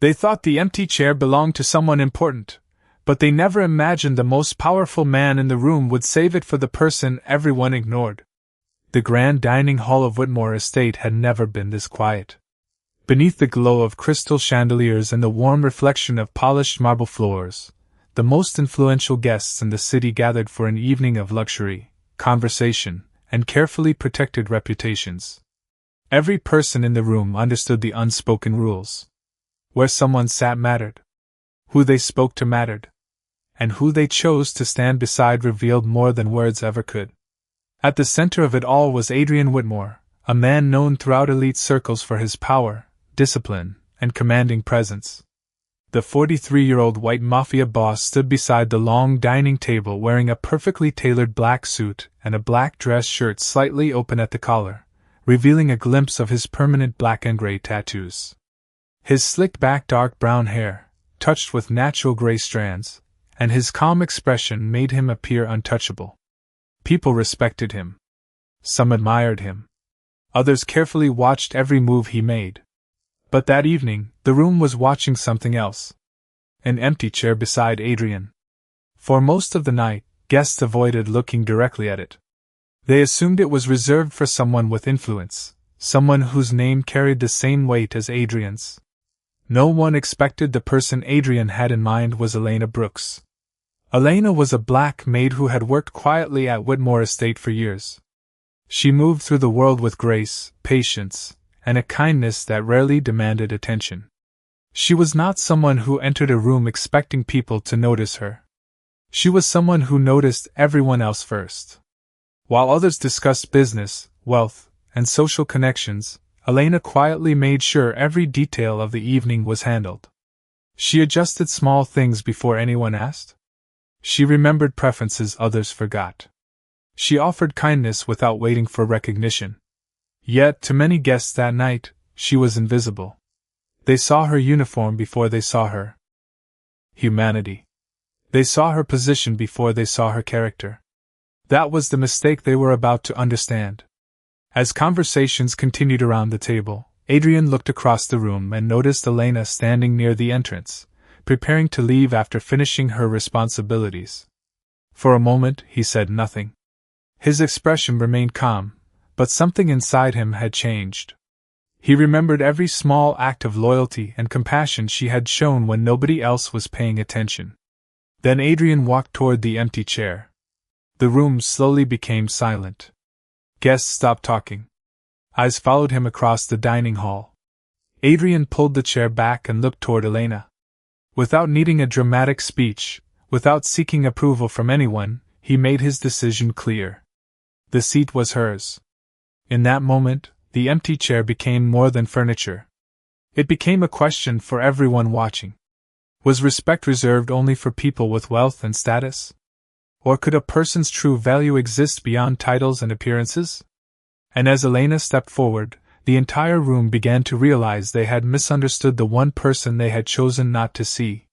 They thought the empty chair belonged to someone important, but they never imagined the most powerful man in the room would save it for the person everyone ignored. The grand dining hall of Whitmore Estate had never been this quiet. Beneath the glow of crystal chandeliers and the warm reflection of polished marble floors, the most influential guests in the city gathered for an evening of luxury, conversation, and carefully protected reputations. Every person in the room understood the unspoken rules. Where someone sat mattered. Who they spoke to mattered. And who they chose to stand beside revealed more than words ever could. At the center of it all was Adrian Whitmore, a man known throughout elite circles for his power, discipline, and commanding presence. The 43-year-old White Mafia Boss stood beside the long dining table wearing a perfectly tailored black suit and a black dress shirt slightly open at the collar, revealing a glimpse of his permanent black and gray tattoos. His slick-back dark brown hair, touched with natural gray strands, and his calm expression made him appear untouchable. People respected him. Some admired him. Others carefully watched every move he made. But that evening, the room was watching something else. An empty chair beside Adrian. For most of the night, guests avoided looking directly at it. They assumed it was reserved for someone with influence, someone whose name carried the same weight as Adrian's. No one expected the person Adrian had in mind was Elena Brooks. Elena was a black maid who had worked quietly at Whitmore Estate for years. She moved through the world with grace, patience, and a kindness that rarely demanded attention. She was not someone who entered a room expecting people to notice her. She was someone who noticed everyone else first. While others discussed business, wealth, and social connections, Elena quietly made sure every detail of the evening was handled. She adjusted small things before anyone asked. She remembered preferences others forgot. She offered kindness without waiting for recognition. Yet, to many guests that night, she was invisible. They saw her uniform before they saw her humanity. They saw her position before they saw her character. That was the mistake they were about to understand. As conversations continued around the table, Adrian looked across the room and noticed Elena standing near the entrance, preparing to leave after finishing her responsibilities. For a moment, he said nothing. His expression remained calm, but something inside him had changed. He remembered every small act of loyalty and compassion she had shown when nobody else was paying attention. Then Adrian walked toward the empty chair. The room slowly became silent. Guests stopped talking. Eyes followed him across the dining hall. Adrian pulled the chair back and looked toward Elena. Without needing a dramatic speech, without seeking approval from anyone, he made his decision clear. The seat was hers. In that moment, the empty chair became more than furniture. It became a question for everyone watching. Was respect reserved only for people with wealth and status? Or could a person's true value exist beyond titles and appearances? And as Elena stepped forward, the entire room began to realize they had misunderstood the one person they had chosen not to see.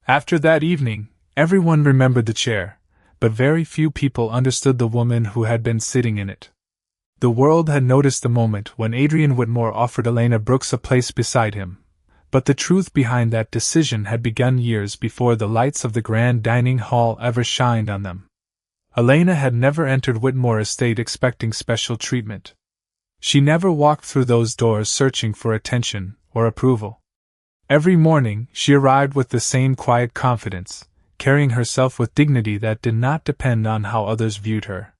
After that evening, everyone remembered the chair, but very few people understood the woman who had been sitting in it. The world had noticed the moment when Adrian Whitmore offered Elena Brooks a place beside him, but the truth behind that decision had begun years before the lights of the grand dining hall ever shined on them. Elena had never entered Whitmore Estate expecting special treatment. She never walked through those doors searching for attention or approval. Every morning, she arrived with the same quiet confidence, carrying herself with dignity that did not depend on how others viewed her.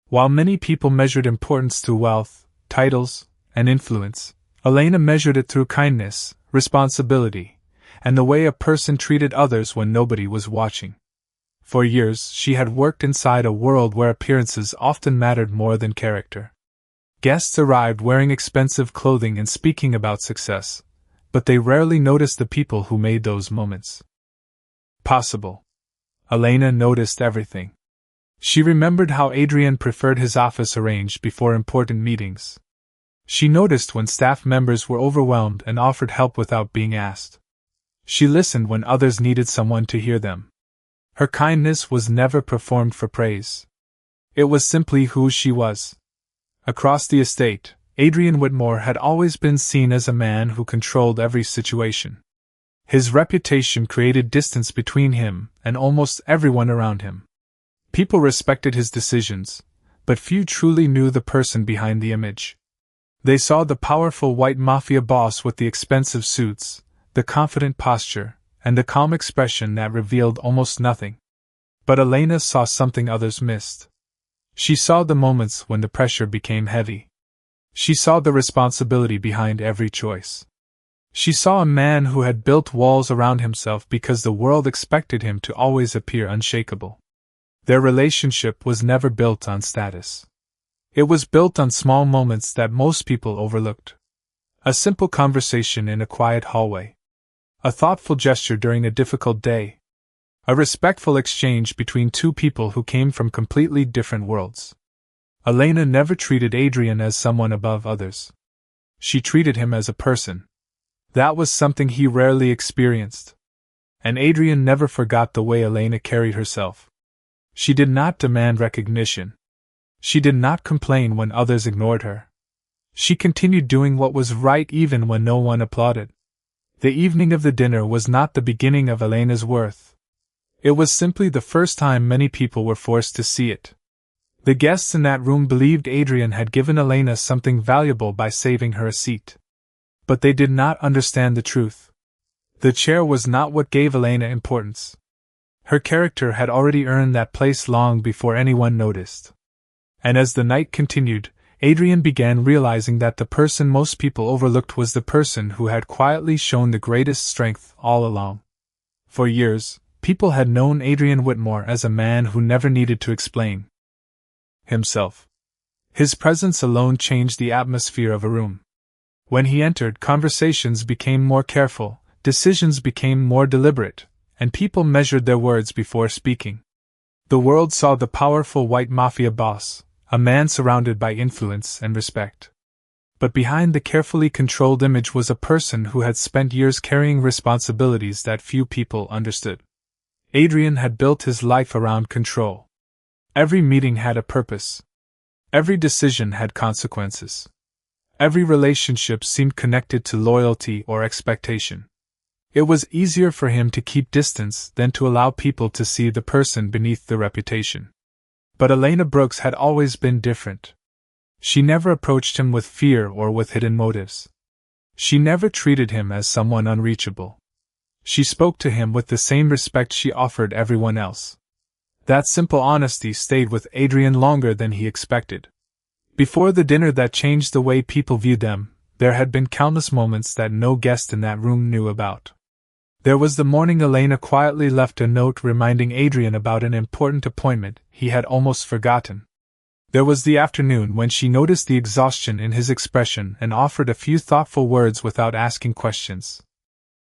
While many people measured importance through wealth, titles, and influence, Elena measured it through kindness, responsibility, and the way a person treated others when nobody was watching. For years, she had worked inside a world where appearances often mattered more than character. Guests arrived wearing expensive clothing and speaking about success, but they rarely noticed the people who made those moments possible. Elena noticed everything. She remembered how Adrian preferred his office arranged before important meetings. She noticed when staff members were overwhelmed and offered help without being asked. She listened when others needed someone to hear them. Her kindness was never performed for praise. It was simply who she was. Across the estate, Adrian Whitmore had always been seen as a man who controlled every situation. His reputation created distance between him and almost everyone around him. People respected his decisions, but few truly knew the person behind the image. They saw the powerful white mafia boss with the expensive suits, the confident posture, and the calm expression that revealed almost nothing. But Elena saw something others missed. She saw the moments when the pressure became heavy. She saw the responsibility behind every choice. She saw a man who had built walls around himself because the world expected him to always appear unshakable. Their relationship was never built on status. It was built on small moments that most people overlooked. A simple conversation in a quiet hallway. A thoughtful gesture during a difficult day. A respectful exchange between two people who came from completely different worlds. Elena never treated Adrian as someone above others. She treated him as a person. That was something he rarely experienced. And Adrian never forgot the way Elena carried herself. She did not demand recognition. She did not complain when others ignored her. She continued doing what was right even when no one applauded. The evening of the dinner was not the beginning of Elena's worth. It was simply the first time many people were forced to see it. The guests in that room believed Adrian had given Elena something valuable by saving her a seat. But they did not understand the truth. The chair was not what gave Elena importance. Her character had already earned that place long before anyone noticed. And as the night continued, Adrian began realizing that the person most people overlooked was the person who had quietly shown the greatest strength all along. For years, people had known Adrian Whitmore as a man who never needed to explain himself. His presence alone changed the atmosphere of a room. When he entered, conversations became more careful, decisions became more deliberate, and people measured their words before speaking. The world saw the powerful white mafia boss, a man surrounded by influence and respect. But behind the carefully controlled image was a person who had spent years carrying responsibilities that few people understood. Adrian had built his life around control. Every meeting had a purpose. Every decision had consequences. Every relationship seemed connected to loyalty or expectation. It was easier for him to keep distance than to allow people to see the person beneath the reputation. But Elena Brooks had always been different. She never approached him with fear or with hidden motives. She never treated him as someone unreachable. She spoke to him with the same respect she offered everyone else. That simple honesty stayed with Adrian longer than he expected. Before the dinner that changed the way people viewed them, there had been countless moments that no guest in that room knew about. There was the morning Elena quietly left a note reminding Adrian about an important appointment he had almost forgotten. There was the afternoon when she noticed the exhaustion in his expression and offered a few thoughtful words without asking questions.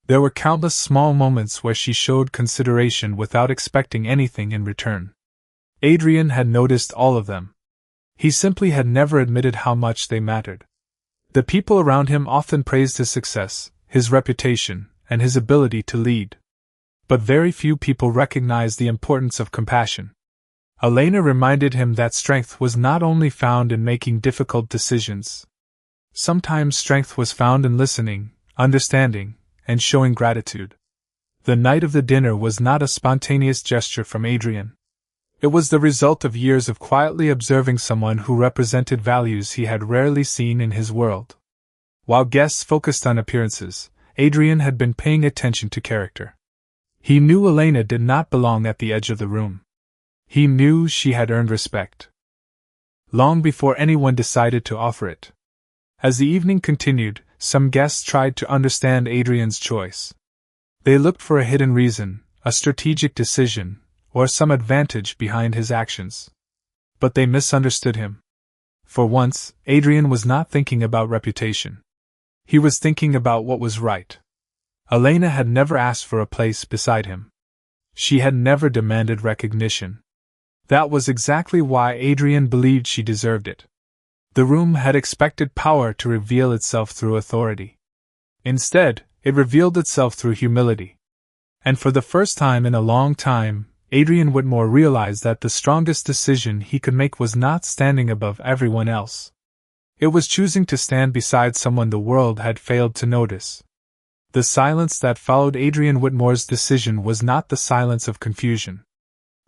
There were countless small moments where she showed consideration without expecting anything in return. Adrian had noticed all of them. He simply had never admitted how much they mattered. The people around him often praised his success, his reputation, and his ability to lead. But very few people recognized the importance of compassion. Elena reminded him that strength was not only found in making difficult decisions. Sometimes strength was found in listening, understanding, and showing gratitude. The night of the dinner was not a spontaneous gesture from Adrian. It was the result of years of quietly observing someone who represented values he had rarely seen in his world. While guests focused on appearances, Adrian had been paying attention to character. He knew Elena did not belong at the edge of the room. He knew she had earned respect long before anyone decided to offer it. As the evening continued, some guests tried to understand Adrian's choice. They looked for a hidden reason, a strategic decision, or some advantage behind his actions. But they misunderstood him. For once, Adrian was not thinking about reputation. He was thinking about what was right. Elena had never asked for a place beside him. She had never demanded recognition. That was exactly why Adrian believed she deserved it. The room had expected power to reveal itself through authority. Instead, it revealed itself through humility. And for the first time in a long time, Adrian Whitmore realized that the strongest decision he could make was not standing above everyone else. It was choosing to stand beside someone the world had failed to notice. The silence that followed Adrian Whitmore's decision was not the silence of confusion.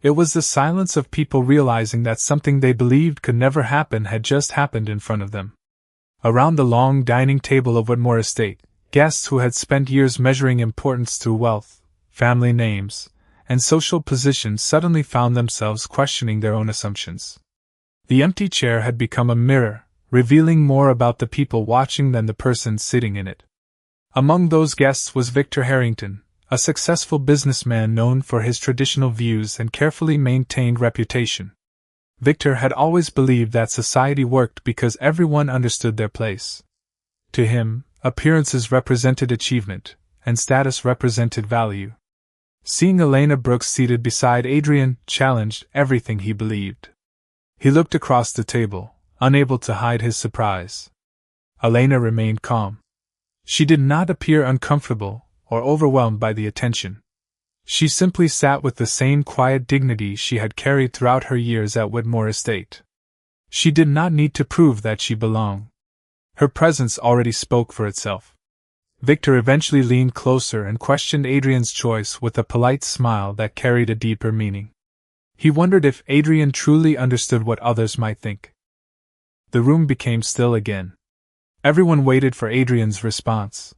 It was the silence of people realizing that something they believed could never happen had just happened in front of them. Around the long dining table of Whitmore Estate, guests who had spent years measuring importance through wealth, family names, and social position suddenly found themselves questioning their own assumptions. The empty chair had become a mirror, revealing more about the people watching than the person sitting in it. Among those guests was Victor Harrington, a successful businessman known for his traditional views and carefully maintained reputation. Victor had always believed that society worked because everyone understood their place. To him, appearances represented achievement, and status represented value. Seeing Elena Brooks seated beside Adrian challenged everything he believed. He looked across the table, unable to hide his surprise. Elena remained calm. She did not appear uncomfortable or overwhelmed by the attention. She simply sat with the same quiet dignity she had carried throughout her years at Whitmore Estate. She did not need to prove that she belonged. Her presence already spoke for itself. Victor eventually leaned closer and questioned Adrian's choice with a polite smile that carried a deeper meaning. He wondered if Adrian truly understood what others might think. The room became still again. Everyone waited for Adrian's response.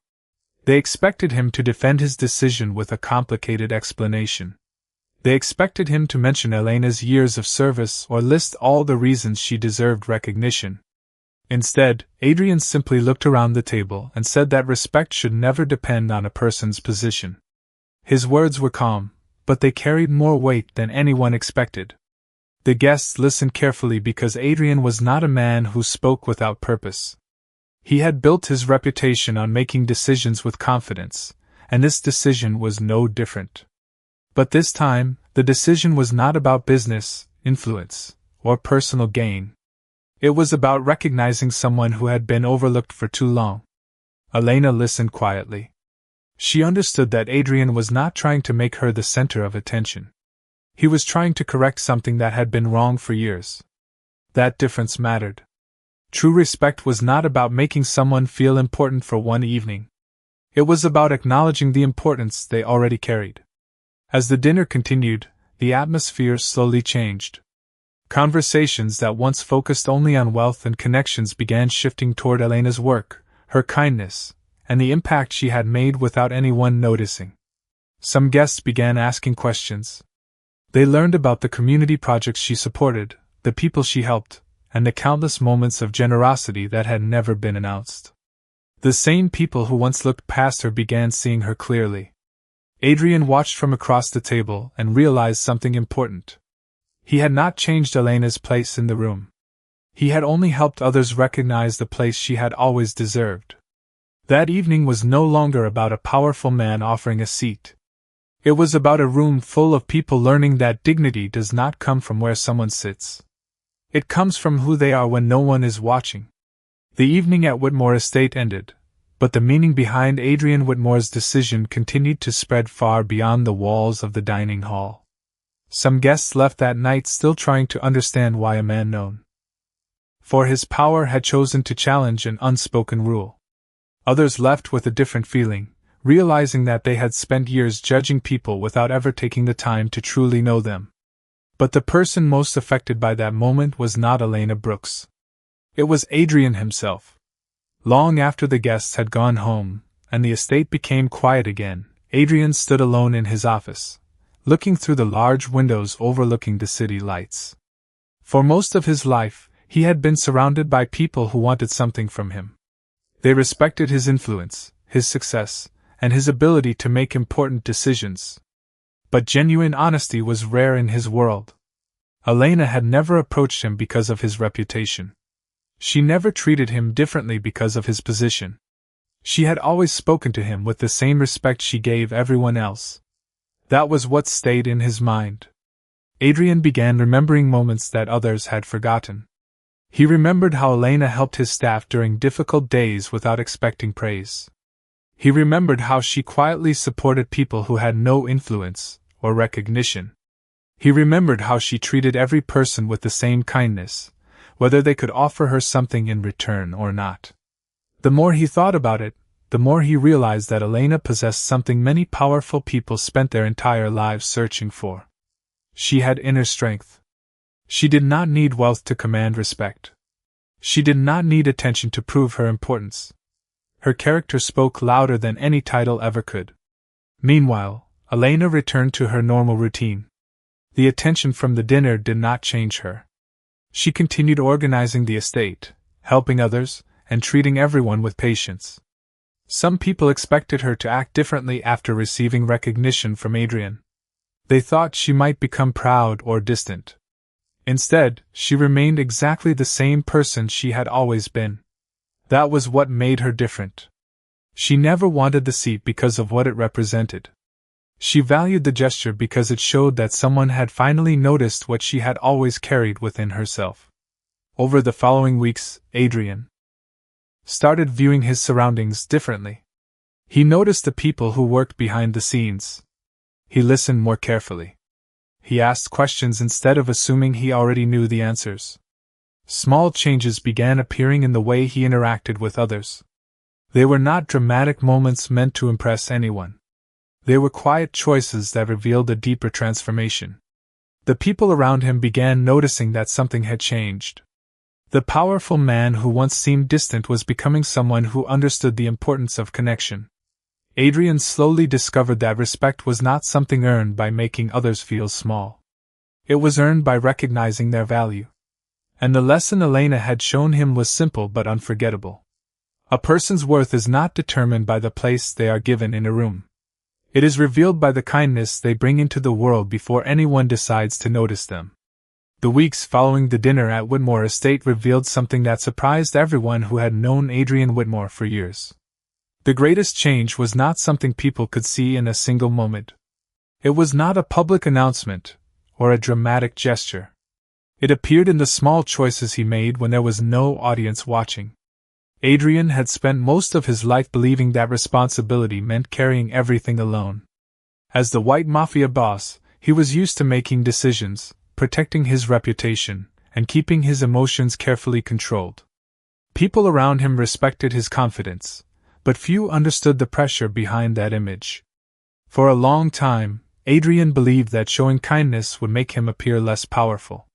They expected him to defend his decision with a complicated explanation. They expected him to mention Elena's years of service or list all the reasons she deserved recognition. Instead, Adrian simply looked around the table and said that respect should never depend on a person's position. His words were calm, but they carried more weight than anyone expected. The guests listened carefully because Adrian was not a man who spoke without purpose. He had built his reputation on making decisions with confidence, and this decision was no different. But this time, the decision was not about business, influence, or personal gain. It was about recognizing someone who had been overlooked for too long. Elena listened quietly. She understood that Adrian was not trying to make her the center of attention. He was trying to correct something that had been wrong for years. That difference mattered. True respect was not about making someone feel important for one evening. It was about acknowledging the importance they already carried. As the dinner continued, the atmosphere slowly changed. Conversations that once focused only on wealth and connections began shifting toward Elena's work, her kindness, and the impact she had made without anyone noticing. Some guests began asking questions. They learned about the community projects she supported, the people she helped, and the countless moments of generosity that had never been announced. The same people who once looked past her began seeing her clearly. Adrian watched from across the table and realized something important. He had not changed Elena's place in the room. He had only helped others recognize the place she had always deserved. That evening was no longer about a powerful man offering a seat. It was about a room full of people learning that dignity does not come from where someone sits. It comes from who they are when no one is watching. The evening at Whitmore Estate ended, but the meaning behind Adrian Whitmore's decision continued to spread far beyond the walls of the dining hall. Some guests left that night still trying to understand why a man known for his power had chosen to challenge an unspoken rule. Others left with a different feeling, realizing that they had spent years judging people without ever taking the time to truly know them. But the person most affected by that moment was not Elena Brooks. It was Adrian himself. Long after the guests had gone home, and the estate became quiet again, Adrian stood alone in his office, looking through the large windows overlooking the city lights. For most of his life, he had been surrounded by people who wanted something from him. They respected his influence, his success, and his ability to make important decisions. But genuine honesty was rare in his world. Elena had never approached him because of his reputation. She never treated him differently because of his position. She had always spoken to him with the same respect she gave everyone else. That was what stayed in his mind. Adrian began remembering moments that others had forgotten. He remembered how Elena helped his staff during difficult days without expecting praise. He remembered how she quietly supported people who had no influence or recognition. He remembered how she treated every person with the same kindness, whether they could offer her something in return or not. The more he thought about it, the more he realized that Elena possessed something many powerful people spent their entire lives searching for. She had inner strength. She did not need wealth to command respect. She did not need attention to prove her importance. Her character spoke louder than any title ever could. Meanwhile, Elena returned to her normal routine. The attention from the dinner did not change her. She continued organizing the estate, helping others, and treating everyone with patience. Some people expected her to act differently after receiving recognition from Adrian. They thought she might become proud or distant. Instead, she remained exactly the same person she had always been. That was what made her different. She never wanted the seat because of what it represented. She valued the gesture because it showed that someone had finally noticed what she had always carried within herself. Over the following weeks, Adrian started viewing his surroundings differently. He noticed the people who worked behind the scenes. He listened more carefully. He asked questions instead of assuming he already knew the answers. Small changes began appearing in the way he interacted with others. They were not dramatic moments meant to impress anyone. They were quiet choices that revealed a deeper transformation. The people around him began noticing that something had changed. The powerful man who once seemed distant was becoming someone who understood the importance of connection. Adrian slowly discovered that respect was not something earned by making others feel small. It was earned by recognizing their value. And the lesson Elena had shown him was simple but unforgettable. A person's worth is not determined by the place they are given in a room. It is revealed by the kindness they bring into the world before anyone decides to notice them. The weeks following the dinner at Whitmore Estate revealed something that surprised everyone who had known Adrian Whitmore for years. The greatest change was not something people could see in a single moment. It was not a public announcement, or a dramatic gesture. It appeared in the small choices he made when there was no audience watching. Adrian had spent most of his life believing that responsibility meant carrying everything alone. As the White Mafia Boss, he was used to making decisions, protecting his reputation, and keeping his emotions carefully controlled. People around him respected his confidence, but few understood the pressure behind that image. For a long time, Adrian believed that showing kindness would make him appear less powerful.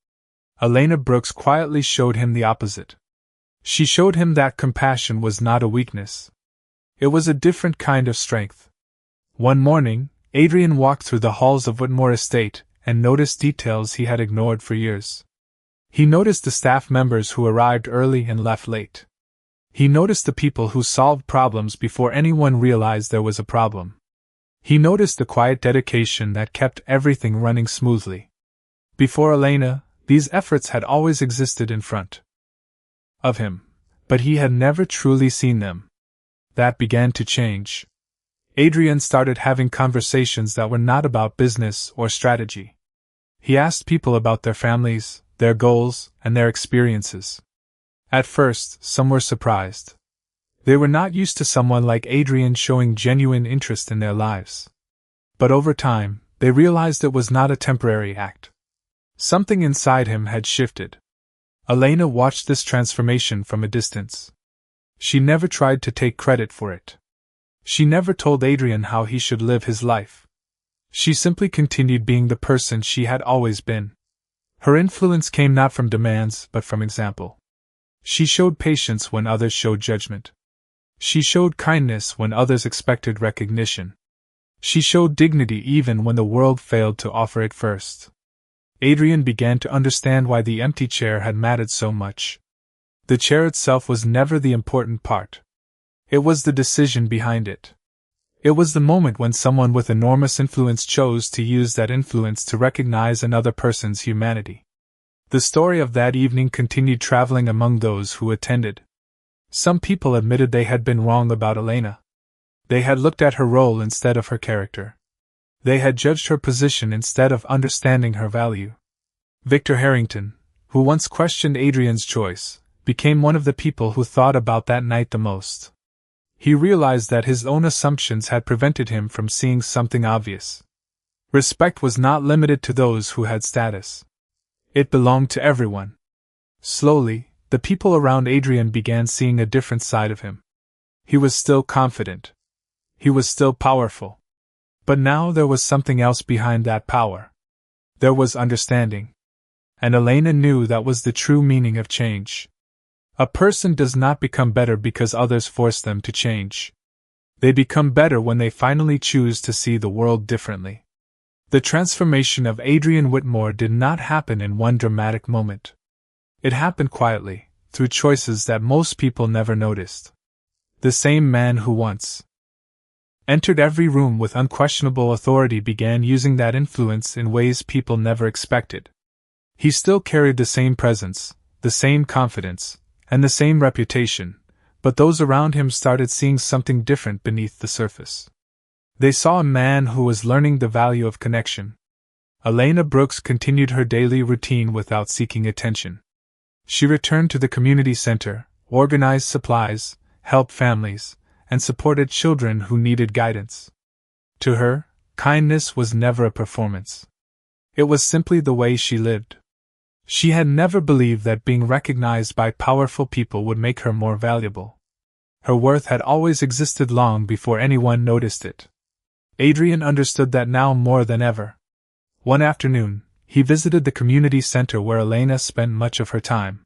Elena Brooks quietly showed him the opposite. She showed him that compassion was not a weakness. It was a different kind of strength. One morning, Adrian walked through the halls of Whitmore Estate and noticed details he had ignored for years. He noticed the staff members who arrived early and left late. He noticed the people who solved problems before anyone realized there was a problem. He noticed the quiet dedication that kept everything running smoothly. Before Elena, these efforts had always existed in front of him, but he had never truly seen them. That began to change. Adrian started having conversations that were not about business or strategy. He asked people about their families, their goals, and their experiences. At first, some were surprised. They were not used to someone like Adrian showing genuine interest in their lives. But over time, they realized it was not a temporary act. Something inside him had shifted. Elena watched this transformation from a distance. She never tried to take credit for it. She never told Adrian how he should live his life. She simply continued being the person she had always been. Her influence came not from demands but from example. She showed patience when others showed judgment. She showed kindness when others expected recognition. She showed dignity even when the world failed to offer it first. Adrian began to understand why the empty chair had mattered so much. The chair itself was never the important part. It was the decision behind it. It was the moment when someone with enormous influence chose to use that influence to recognize another person's humanity. The story of that evening continued traveling among those who attended. Some people admitted they had been wrong about Elena. They had looked at her role instead of her character. They had judged her position instead of understanding her value. Victor Harrington, who once questioned Adrian's choice, became one of the people who thought about that night the most. He realized that his own assumptions had prevented him from seeing something obvious. Respect was not limited to those who had status. It belonged to everyone. Slowly, the people around Adrian began seeing a different side of him. He was still confident. He was still powerful. But now there was something else behind that power. There was understanding. And Elena knew that was the true meaning of change. A person does not become better because others force them to change. They become better when they finally choose to see the world differently. The transformation of Adrian Whitmore did not happen in one dramatic moment. It happened quietly, through choices that most people never noticed. The same man who once entered every room with unquestionable authority began using that influence in ways people never expected. He still carried the same presence, the same confidence, and the same reputation, but those around him started seeing something different beneath the surface. They saw a man who was learning the value of connection. Elena Brooks continued her daily routine without seeking attention. She returned to the community center, organized supplies, helped families, and supported children who needed guidance. To her, kindness was never a performance. It was simply the way she lived. She had never believed that being recognized by powerful people would make her more valuable. Her worth had always existed long before anyone noticed it. Adrian understood that now more than ever. One afternoon, he visited the community center where Elena spent much of her time.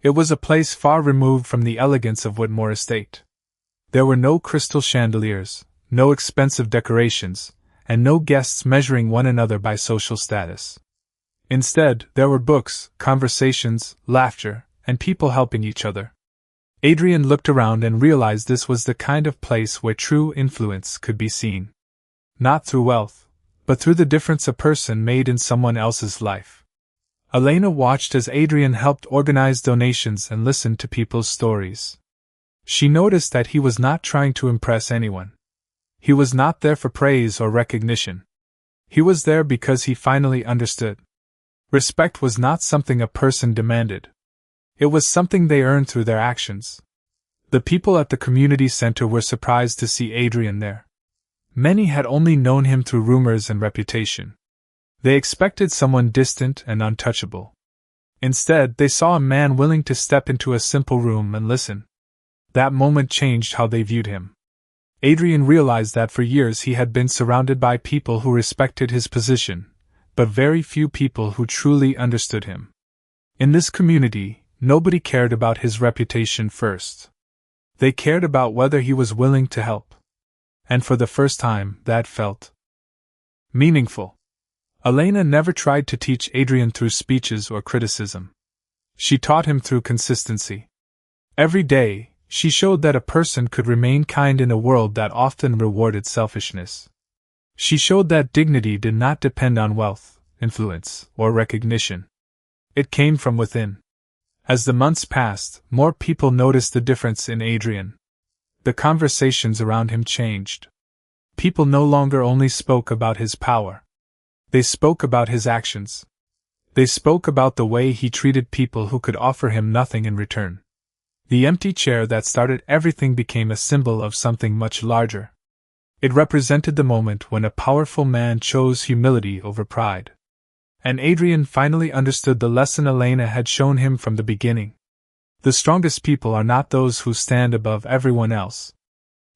It was a place far removed from the elegance of Whitmore Estate. There were no crystal chandeliers, no expensive decorations, and no guests measuring one another by social status. Instead, there were books, conversations, laughter, and people helping each other. Adrian looked around and realized this was the kind of place where true influence could be seen. Not through wealth, but through the difference a person made in someone else's life. Elena watched as Adrian helped organize donations and listened to people's stories. She noticed that he was not trying to impress anyone. He was not there for praise or recognition. He was there because he finally understood. Respect was not something a person demanded. It was something they earned through their actions. The people at the community center were surprised to see Adrian there. Many had only known him through rumors and reputation. They expected someone distant and untouchable. Instead, they saw a man willing to step into a simple room and listen. That moment changed how they viewed him. Adrian realized that for years he had been surrounded by people who respected his position, but very few people who truly understood him. In this community, nobody cared about his reputation first. They cared about whether he was willing to help. And for the first time, that felt meaningful. Elena never tried to teach Adrian through speeches or criticism. She taught him through consistency. Every day, she showed that a person could remain kind in a world that often rewarded selfishness. She showed that dignity did not depend on wealth, influence, or recognition. It came from within. As the months passed, more people noticed the difference in Adrian. The conversations around him changed. People no longer only spoke about his power. They spoke about his actions. They spoke about the way he treated people who could offer him nothing in return. The empty chair that started everything became a symbol of something much larger. It represented the moment when a powerful man chose humility over pride. And Adrian finally understood the lesson Elena had shown him from the beginning. The strongest people are not those who stand above everyone else.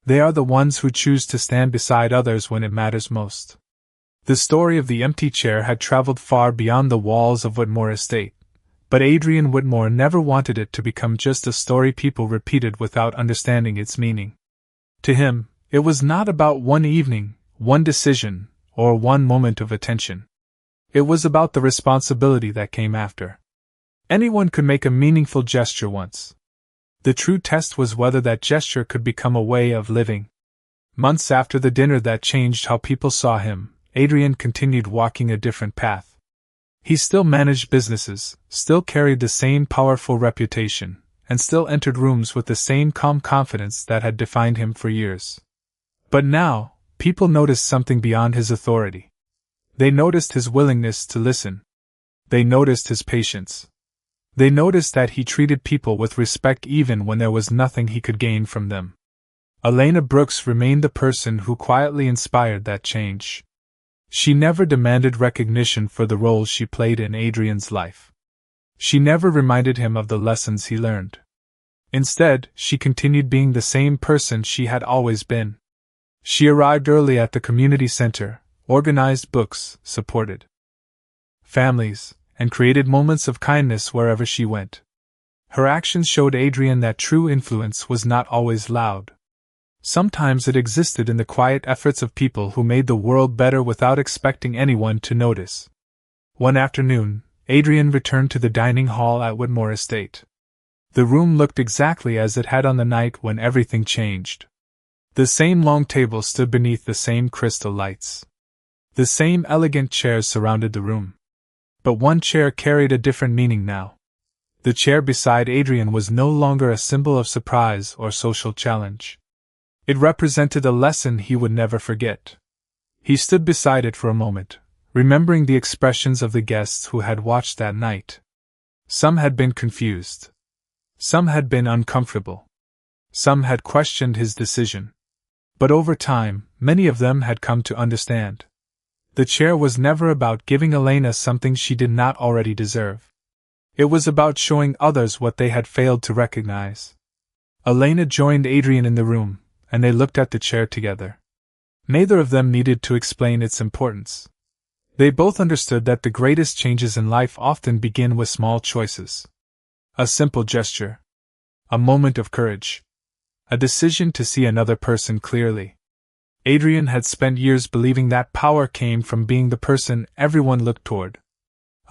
They are the ones who choose to stand beside others when it matters most. The story of the empty chair had traveled far beyond the walls of Whitmore Estate, but Adrian Whitmore never wanted it to become just a story people repeated without understanding its meaning. To him, it was not about one evening, one decision, or one moment of attention. It was about the responsibility that came after. Anyone could make a meaningful gesture once. The true test was whether that gesture could become a way of living. Months after the dinner that changed how people saw him, Adrian continued walking a different path. He still managed businesses, still carried the same powerful reputation, and still entered rooms with the same calm confidence that had defined him for years. But now, people noticed something beyond his authority. They noticed his willingness to listen. They noticed his patience. They noticed that he treated people with respect even when there was nothing he could gain from them. Elena Brooks remained the person who quietly inspired that change. She never demanded recognition for the role she played in Adrian's life. She never reminded him of the lessons he learned. Instead, she continued being the same person she had always been. She arrived early at the community center, organized books, supported families, and created moments of kindness wherever she went. Her actions showed Adrian that true influence was not always loud. Sometimes it existed in the quiet efforts of people who made the world better without expecting anyone to notice. One afternoon, Adrian returned to the dining hall at Whitmore Estate. The room looked exactly as it had on the night when everything changed. The same long table stood beneath the same crystal lights. The same elegant chairs surrounded the room. But one chair carried a different meaning now. The chair beside Adrian was no longer a symbol of surprise or social challenge. It represented a lesson he would never forget. He stood beside it for a moment, remembering the expressions of the guests who had watched that night. Some had been confused. Some had been uncomfortable. Some had questioned his decision. But over time, many of them had come to understand. The chair was never about giving Elena something she did not already deserve. It was about showing others what they had failed to recognize. Elena joined Adrian in the room, and they looked at the chair together. Neither of them needed to explain its importance. They both understood that the greatest changes in life often begin with small choices. A simple gesture. A moment of courage. A decision to see another person clearly. Adrian had spent years believing that power came from being the person everyone looked toward.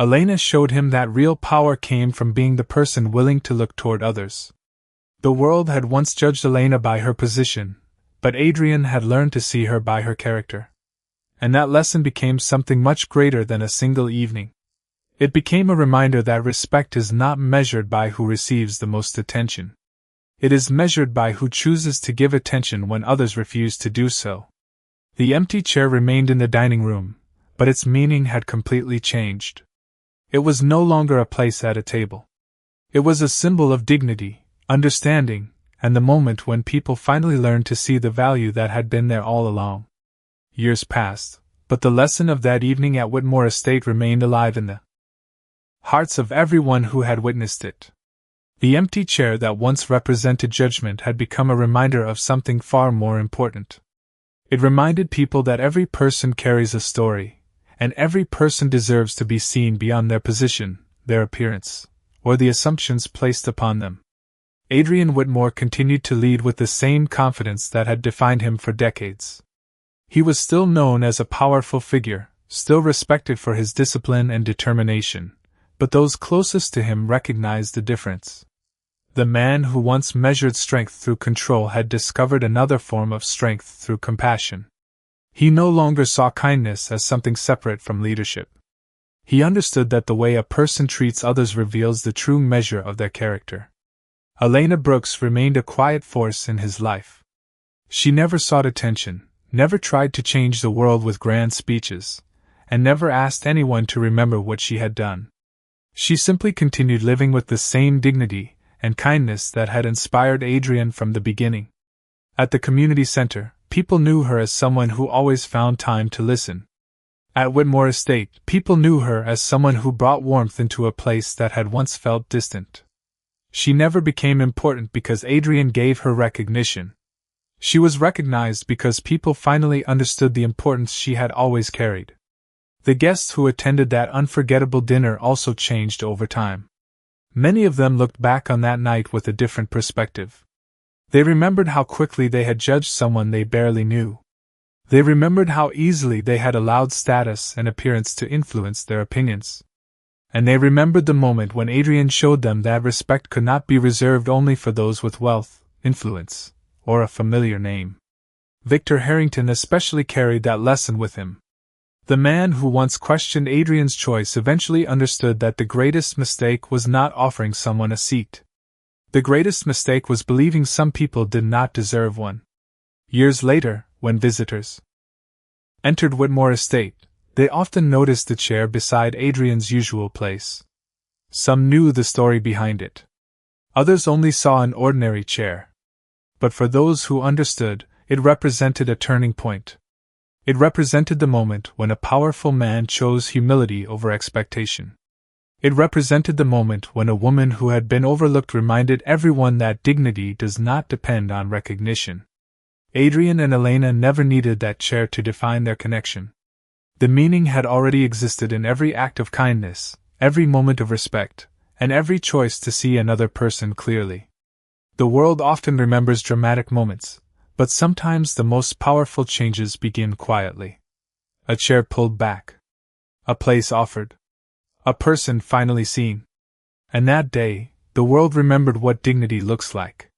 Elena showed him that real power came from being the person willing to look toward others. The world had once judged Elena by her position, but Adrian had learned to see her by her character. And that lesson became something much greater than a single evening. It became a reminder that respect is not measured by who receives the most attention. It is measured by who chooses to give attention when others refuse to do so. The empty chair remained in the dining room, but its meaning had completely changed. It was no longer a place at a table. It was a symbol of dignity, understanding, and the moment when people finally learned to see the value that had been there all along. Years passed, but the lesson of that evening at Whitmore Estate remained alive in the hearts of everyone who had witnessed it. The empty chair that once represented judgment had become a reminder of something far more important. It reminded people that every person carries a story, and every person deserves to be seen beyond their position, their appearance, or the assumptions placed upon them. Adrian Whitmore continued to lead with the same confidence that had defined him for decades. He was still known as a powerful figure, still respected for his discipline and determination, but those closest to him recognized the difference. The man who once measured strength through control had discovered another form of strength through compassion. He no longer saw kindness as something separate from leadership. He understood that the way a person treats others reveals the true measure of their character. Elena Brooks remained a quiet force in his life. She never sought attention, never tried to change the world with grand speeches, and never asked anyone to remember what she had done. She simply continued living with the same dignity and kindness that had inspired Adrian from the beginning. At the community center, people knew her as someone who always found time to listen. At Whitmore Estate, people knew her as someone who brought warmth into a place that had once felt distant. She never became important because Adrian gave her recognition. She was recognized because people finally understood the importance she had always carried. The guests who attended that unforgettable dinner also changed over time. Many of them looked back on that night with a different perspective. They remembered how quickly they had judged someone they barely knew. They remembered how easily they had allowed status and appearance to influence their opinions. And they remembered the moment when Adrian showed them that respect could not be reserved only for those with wealth, influence, or a familiar name. Victor Harrington especially carried that lesson with him. The man who once questioned Adrian's choice eventually understood that the greatest mistake was not offering someone a seat. The greatest mistake was believing some people did not deserve one. Years later, when visitors entered Whitmore Estate, they often noticed the chair beside Adrian's usual place. Some knew the story behind it. Others only saw an ordinary chair. But for those who understood, it represented a turning point. It represented the moment when a powerful man chose humility over expectation. It represented the moment when a woman who had been overlooked reminded everyone that dignity does not depend on recognition. Adrian and Elena never needed that chair to define their connection. The meaning had already existed in every act of kindness, every moment of respect, and every choice to see another person clearly. The world often remembers dramatic moments, but sometimes the most powerful changes begin quietly. A chair pulled back. A place offered. A person finally seen. And that day, the world remembered what dignity looks like.